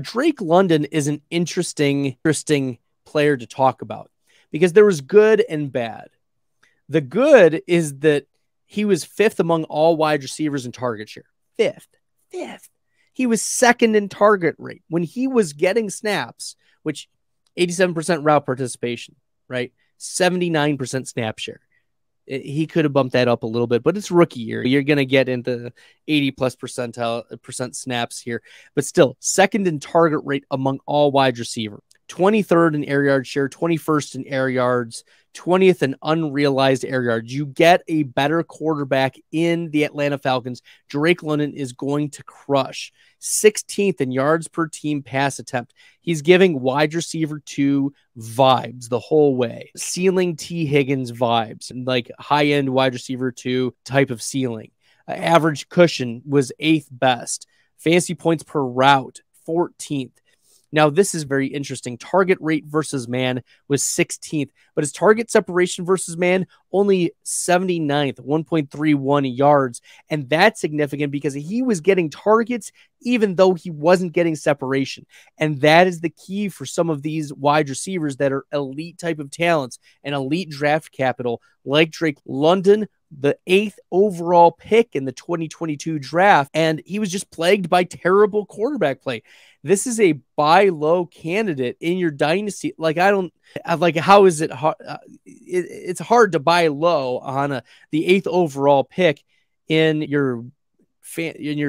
Drake London is an interesting player to talk about because there was good and bad. The good is that he was fifth among all wide receivers in target share. Fifth. He was second in target rate when he was getting snaps, which 87% route participation, right? 79% snap share. He could have bumped that up a little bit, but it's rookie year. You're going to get into 80 plus percent snaps here, but still second in target rate among all wide receiver, 23rd in air yard share, 21st in air yards, 20th in unrealized air yards. You get a better quarterback in the Atlanta Falcons. Drake London is going to crush. 16th in yards per team pass attempt. He's giving wide receiver 2 vibes the whole way. Ceiling T. Higgins vibes, and like high-end wide receiver 2 type of ceiling. Average cushion was 8th best. Fantasy points per route, 14th. Now, this is very interesting. Target rate versus man was 16th, but his target separation versus man only 79th, 1.31 yards. And that's significant because he was getting targets even though he wasn't getting separation. And that is the key for some of these wide receivers that are elite type of talents and elite draft capital like Drake London, the 8th overall pick in the 2022 draft. And he was just plagued by terrible quarterback play. This is a buy low candidate in your dynasty. How is it hard? It's hard to buy low on the 8th overall pick in your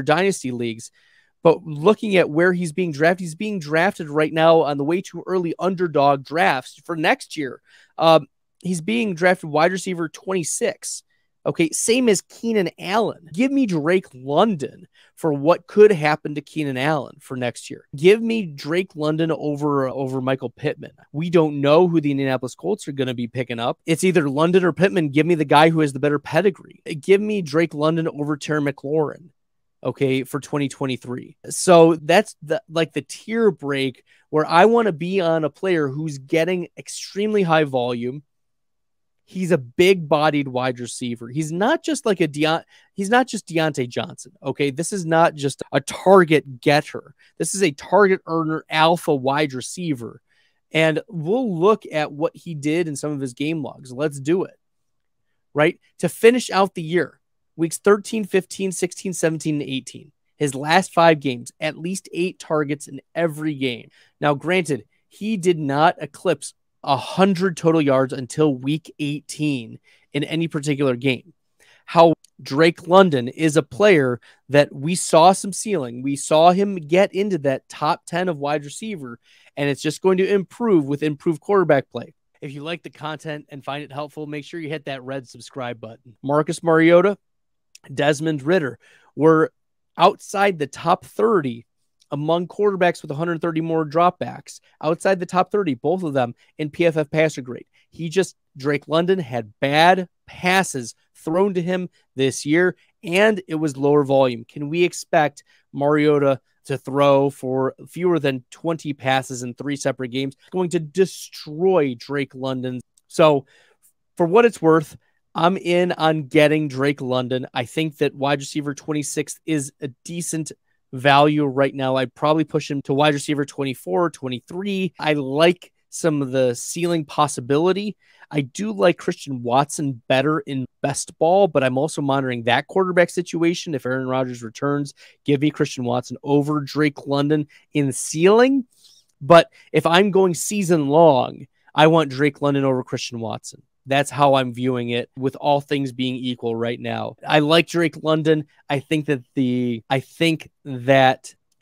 dynasty leagues. But looking at where he's being drafted right now on the way too early underdog drafts for next year. He's being drafted wide receiver 26. Okay, same as Keenan Allen. Give me Drake London for what could happen to Keenan Allen for next year. Give me Drake London over Michael Pittman. We don't know who the Indianapolis Colts are going to be picking up. It's either London or Pittman. Give me the guy who has the better pedigree. Give me Drake London over Terry McLaurin. Okay, for 2023. So that's the tier break where I want to be on a player who's getting extremely high volume. He's a big-bodied wide receiver. He's not just like he's not just Deontay Johnson. Okay, this is not just a target getter. This is a target earner, alpha wide receiver. And we'll look at what he did in some of his game logs. Let's do it. Right? To finish out the year, weeks 13, 15, 16, 17, and 18. His last 5 games, at least 8 targets in every game. Now, granted, he did not eclipse 100 total yards until week 18 in any particular game. How Drake London is a player that we saw some ceiling. We saw him get into that top 10 of wide receiver, and it's just going to improve with improved quarterback play. If you like the content and find it helpful, make sure you hit that red subscribe button. Marcus Mariota, Desmond Ridder were outside the top 30 among quarterbacks with 130 more dropbacks. Outside the top 30, both of them in PFF passer grade. Drake London had bad passes thrown to him this year, and it was lower volume. Can we expect Mariota to throw for fewer than 20 passes in 3 separate games? Going to destroy Drake London. So for what it's worth, I'm in on getting Drake London. I think that wide receiver 26 is a decent value right now. I'd probably push him to wide receiver 24, 23. I like some of the ceiling possibility. I do like Christian Watson better in best ball, but I'm also monitoring that quarterback situation. If Aaron Rodgers returns, give me Christian Watson over Drake London in ceiling. But if I'm going season long, I want Drake London over Christian Watson. That's how I'm viewing it, with all things being equal right now. I like Drake London. I think that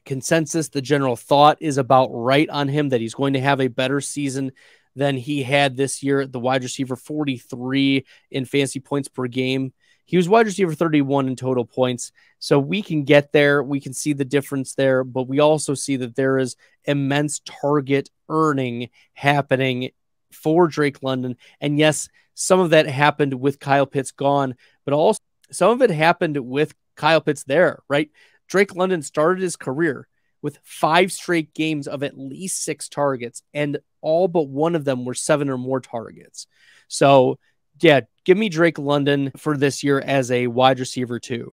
consensus, the general thought is about right on him, that he's going to have a better season than he had this year at the wide receiver 43 in fantasy points per game. He was wide receiver 31 in total points. So we can get there. We can see the difference there, but we also see that there is immense target earning happening for Drake London. And yes, some of that happened with Kyle Pitts gone, but also some of it happened with Kyle Pitts there, right? Drake London started his career with 5 straight games of at least 6 targets, and all but one of them were 7 or more targets. So yeah, give me Drake London for this year as a wide receiver 2.